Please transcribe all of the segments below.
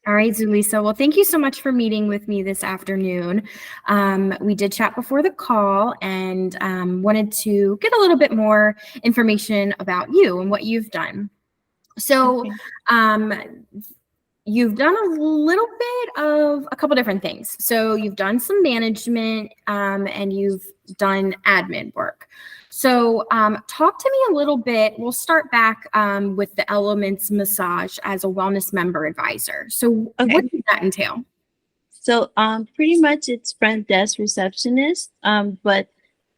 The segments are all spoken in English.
All right, Zulissa. Well, thank you so much for meeting with me this afternoon. We did chat before the call and wanted to get a little bit more information about you and what you've done. So Okay. you've done a little bit of a couple different things. So you've done some management and you've done admin work. So talk to me a little bit. We'll start back with the Elements Massage as a wellness member advisor. So what Okay. does that entail? So pretty much it's front desk receptionist, but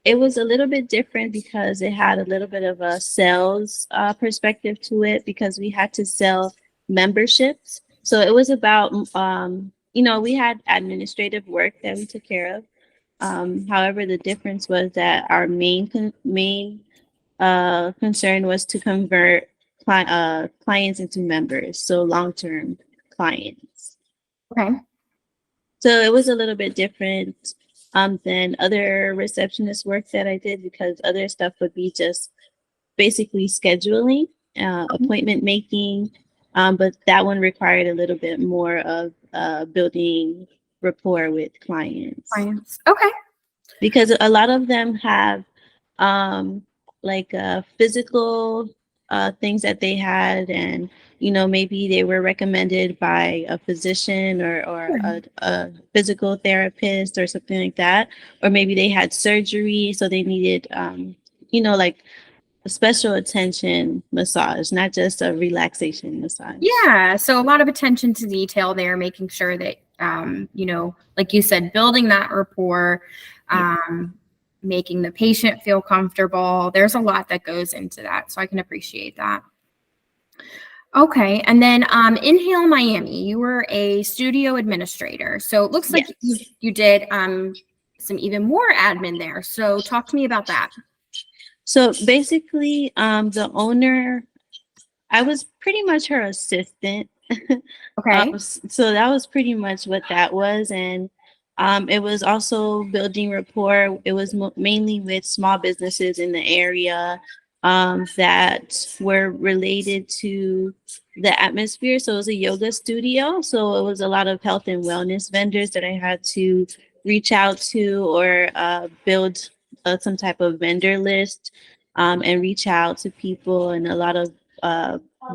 it was a little bit different because it had a little bit of a sales perspective to it because we had to sell memberships. So it was about, we had administrative work that we took care of. However, the difference was that our main concern was to convert clients into members, so long-term clients. Okay. So it was a little bit different than other receptionist work that I did because other stuff would be just basically scheduling, appointment making, but that one required a little bit more of building rapport with clients Clients. Okay. because a lot of them have like physical things that they had and maybe they were recommended by a physician or Sure. a physical therapist or something like that, or maybe they had surgery so they needed like a special attention massage, not just a relaxation massage. Yeah. So a lot of attention to detail there, making sure that, like you said, building that rapport, Yeah. making the patient feel comfortable. There's a lot that goes into that. So I can appreciate that. Okay. And then Inhale Miami, you were a studio administrator. So it looks like Yes. you did some even more admin there. So talk to me about that. So basically, the owner, I was pretty much her assistant. Okay. So that was pretty much what that was. And it was also building rapport. It was mainly with small businesses in the area that were related to the atmosphere. So it was a yoga studio. So it was a lot of health and wellness vendors that I had to reach out to or build some type of vendor list and reach out to people and a lot of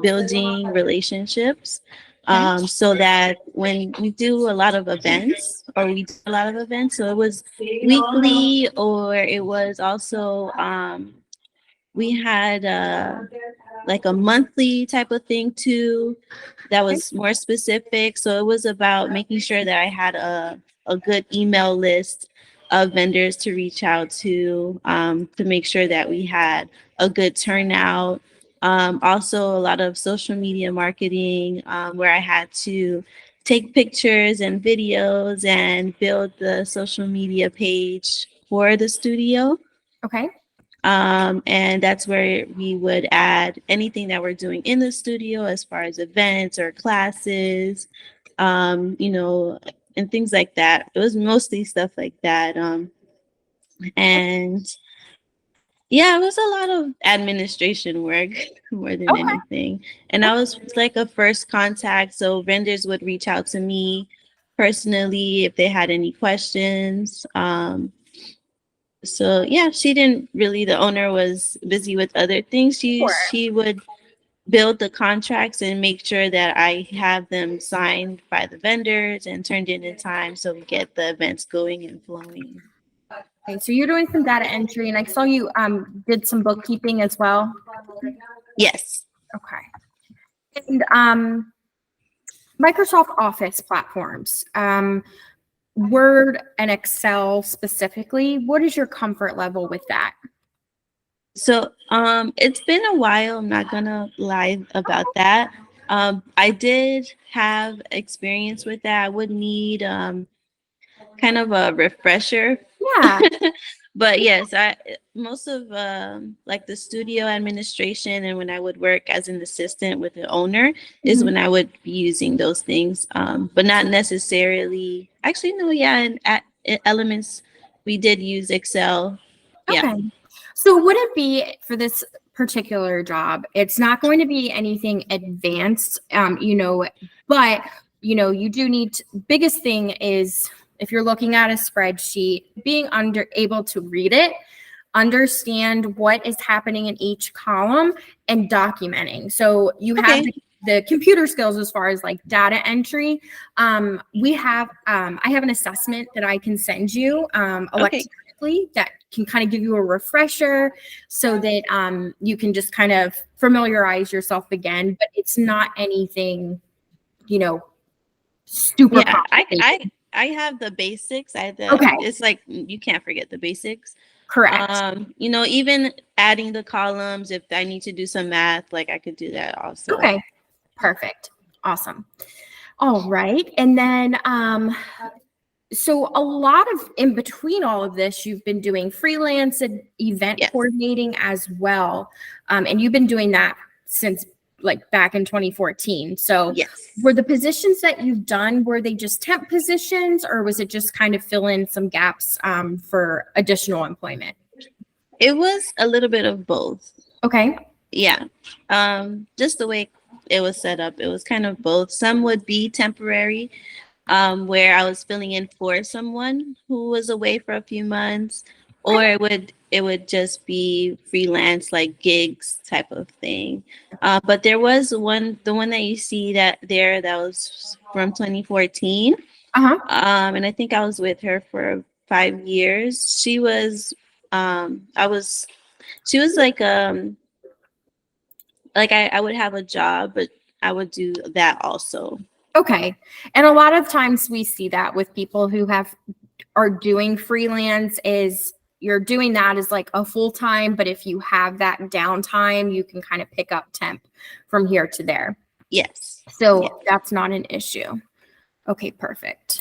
building relationships Okay. so that when we do a lot of events or we do a lot of events, so it was weekly or it was also we had like a monthly type of thing too that Okay. was more specific. So it was about making sure that I had a good email list of vendors to reach out to make sure that we had a good turnout. Also, a lot of social media marketing where I had to take pictures and videos and build the social media page for the studio. Okay. And that's where we would add anything that we're doing in the studio as far as events or classes, and things like that. It was mostly stuff like that. And yeah, it was a lot of administration work more than Okay. anything. And I was like a first contact. So vendors would reach out to me personally if they had any questions. So yeah, she didn't really, the owner was busy with other things. Sure. She would build the contracts and make sure that I have them signed by the vendors and turned in time so we get the events going and flowing. Okay. So you're doing some data entry, and I saw you did some bookkeeping as well. Yes. Okay. And Microsoft Office platforms, Word and Excel specifically, what is your comfort level with that? So it's been a while, I'm not gonna lie about that. I did have experience with that. I would need kind of a refresher. Yeah. But yes, I most of like the studio administration and when I would work as an assistant with the owner is Mhm. when I would be using those things. But not necessarily. Actually, no, yeah, and in Elements we did use Excel. Yeah. Okay. So would it be for this particular job? It's not going to be anything advanced, but you do need biggest thing is if you're looking at a spreadsheet, being able to read it, understand what is happening in each column, and documenting. So you have Okay. the computer skills as far as like data entry. I have an assessment that I can send you electronically that can kind of give you a refresher so that you can just kind of familiarize yourself again, but it's not anything, super Yeah, complicated. I have the basics. I have the, Okay, it's like you can't forget the basics. correct. Even adding the columns, if I need to do some math, like I could do that also. Okay, perfect. Awesome. All right. And then, so a lot of in between all of this, you've been doing freelance and event Yes. coordinating as well. And you've been doing that since like back in 2014. So Yes. were the positions that you've done, were they just temp positions, or was it just kind of fill in some gaps for additional employment? It was a little bit of both. Okay. Yeah. Just the way it was set up, it was kind of both. Some would be temporary, where I was filling in for someone who was away for a few months, or it would just be freelance, like gigs type of thing. But there was the one that you see that was from 2014. Uh-huh. And I think I was with her for 5 years. She was like I would have a job, but I would do that also. Okay. And a lot of times we see that with people who are doing freelance is you're doing that as like a full time, but if you have that downtime, you can kind of pick up temp from here to there. Yes. So Yes. that's not an issue. Okay, perfect.